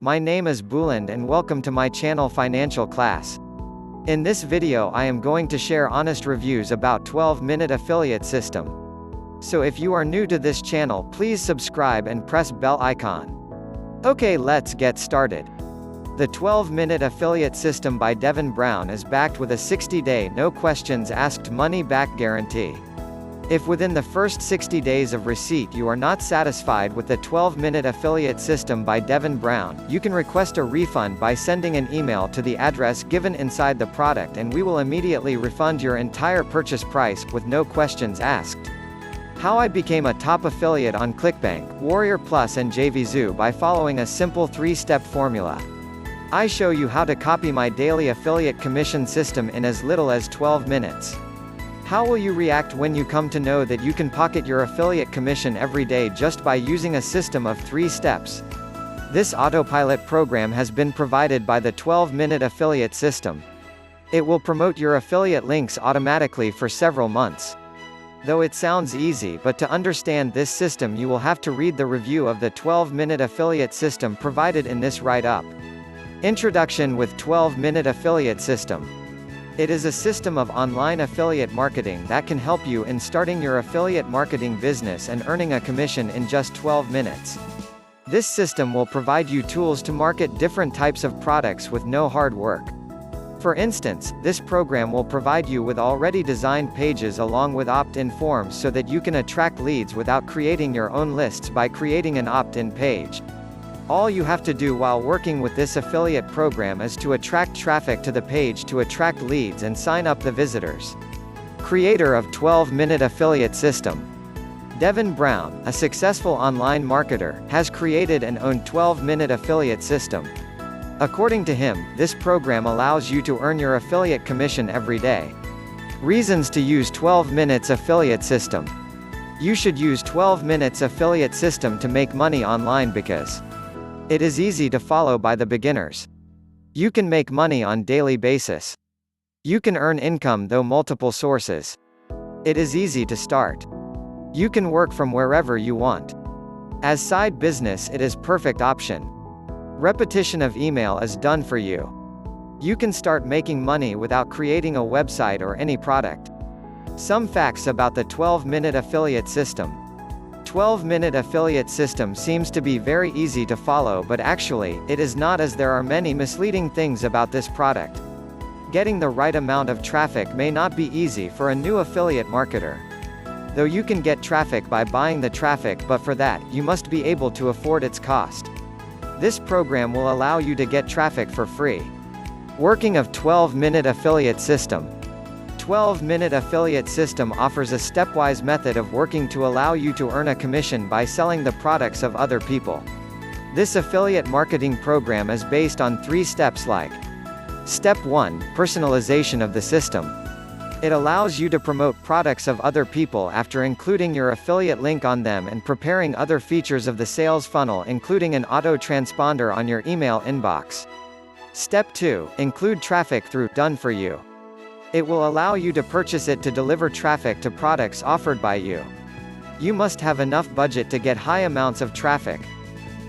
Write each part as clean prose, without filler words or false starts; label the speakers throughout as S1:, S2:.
S1: My name is Buland and welcome to my channel Financial Class. In this video I am going to share honest reviews about 12-minute affiliate system. So if you are new to this channel, please subscribe and press bell icon. Okay, let's get started. The 12-minute affiliate system by Devon is backed with a 60-day no questions asked money-back guarantee. If within the first 60 days of receipt you are not satisfied with the 12-minute affiliate system by Devon, you can request a refund by sending an email to the address given inside the product and we will immediately refund your entire purchase price, with no questions asked. How I became a top affiliate on ClickBank, Warrior Plus and JVZoo by following a simple 3-step formula. I show you how to copy my daily affiliate commission system in as little as 12 minutes. How will you react when you come to know that you can pocket your affiliate commission every day just by using a system of 3 steps? This autopilot program has been provided by the 12-minute affiliate system. It will promote your affiliate links automatically for several months. Though it sounds easy, but to understand this system you will have to read the review of the 12-minute affiliate system provided in this write-up. Introduction with 12-minute affiliate system. It is a system of online affiliate marketing that can help you in starting your affiliate marketing business and earning a commission in just 12 minutes. This system will provide you tools to market different types of products with no hard work. For instance, this program will provide you with already designed pages along with opt-in forms so that you can attract leads without creating your own lists by creating an opt-in page. All you have to do while working with this affiliate program is to attract traffic to the page to attract leads and sign up the visitors. Creator of 12-minute affiliate system. Devon, a successful online marketer, has created and owned 12-minute affiliate system. According to him, this program allows you to earn your affiliate commission every day. Reasons to use 12 minutes affiliate system. You should use 12 minutes affiliate system to make money online because it is easy to follow by the beginners. You can make money on daily basis. You can earn income through multiple sources. It is easy to start. You can work from wherever you want. As side business it is perfect option. Repetition of email is done for you. You can start making money without creating a website or any product. Some facts about the 12-minute affiliate system. 12-minute affiliate system seems to be very easy to follow, but actually, it is not, as there are many misleading things about this product. Getting the right amount of traffic may not be easy for a new affiliate marketer. Though you can get traffic by buying the traffic, but for that, you must be able to afford its cost. This program will allow you to get traffic for free. Working of 12-minute affiliate system. 12-minute affiliate system offers a stepwise method of working to allow you to earn a commission by selling the products of other people. This affiliate marketing program is based on 3 steps like: Step 1, personalization of the system. It allows you to promote products of other people after including your affiliate link on them and preparing other features of the sales funnel, including an auto-transponder on your email inbox. Step 2, include traffic through Done For You. It will allow you to purchase it to deliver traffic to products offered by you. You must have enough budget to get high amounts of traffic.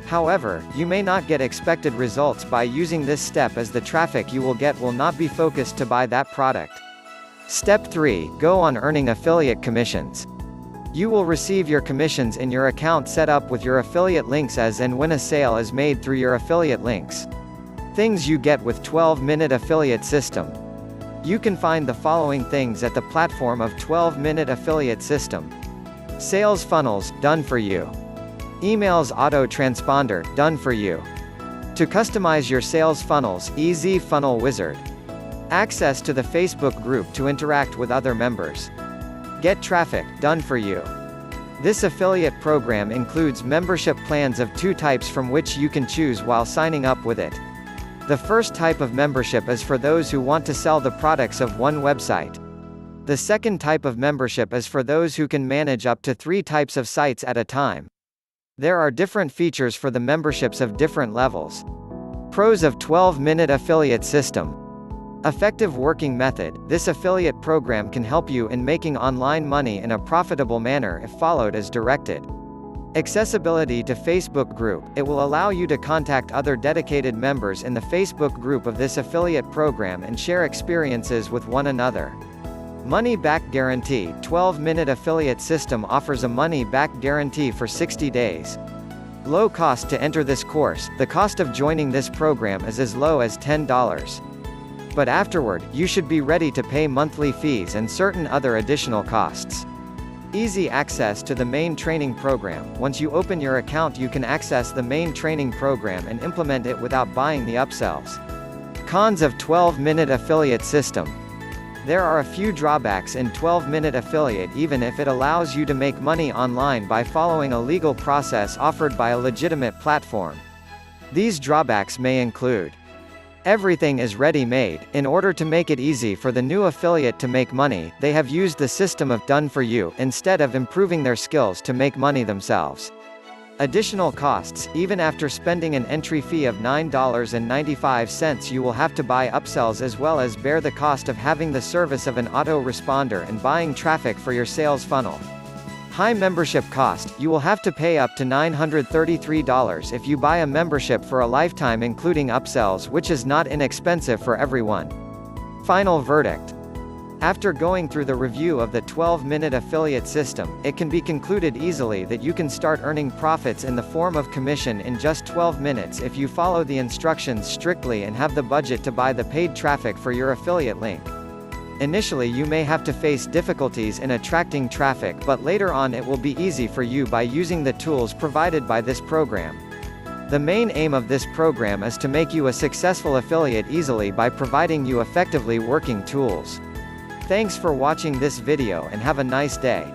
S1: However, you may not get expected results by using this step, as the traffic you will get will not be focused to buy that product. Step 3, go on earning affiliate commissions. You will receive your commissions in your account set up with your affiliate links as and when a sale is made through your affiliate links. Things you get with 12-minute affiliate system. You can find the following things at the platform of 12-minute affiliate system. Sales funnels, done for you. Emails auto-transponder, done for you. To customize your sales funnels, Easy Funnel Wizard. Access to the Facebook group to interact with other members. Get traffic, done for you. This affiliate program includes membership plans of 2 types from which you can choose while signing up with it. The first type of membership is for those who want to sell the products of one website. The second type of membership is for those who can manage up to 3 types of sites at a time. There are different features for the memberships of different levels. Pros of 12-minute affiliate system. Effective working method. This affiliate program can help you in making online money in a profitable manner if followed as directed. Accessibility to Facebook group. It will allow you to contact other dedicated members in the Facebook group of this affiliate program and share experiences with one another. Money back guarantee. 12-minute affiliate system offers a money back guarantee for 60 days. Low cost to enter this course. The cost of joining this program is as low as $10. But afterward, you should be ready to pay monthly fees and certain other additional costs. Easy access to the main training program. Once you open your account, you can access the main training program and implement it without buying the upsells. Cons of 12-minute affiliate system. There are a few drawbacks in 12-minute affiliate even if it allows you to make money online by following a legal process offered by a legitimate platform. These drawbacks may include: everything is ready-made. In order to make it easy for the new affiliate to make money, they have used the system of done for you, instead of improving their skills to make money themselves. Additional costs. Even after spending an entry fee of $9.95, you will have to buy upsells as well as bear the cost of having the service of an auto-responder and buying traffic for your sales funnel. High membership cost. You will have to pay up to $933 if you buy a membership for a lifetime including upsells, which is not inexpensive for everyone. Final verdict. After going through the review of the 12-minute affiliate system, it can be concluded easily that you can start earning profits in the form of commission in just 12 minutes if you follow the instructions strictly and have the budget to buy the paid traffic for your affiliate link. Initially you may have to face difficulties in attracting traffic, but later on it will be easy for you by using the tools provided by this program. The main aim of this program is to make you a successful affiliate easily by providing you effectively working tools. Thanks for watching this video and have a nice day.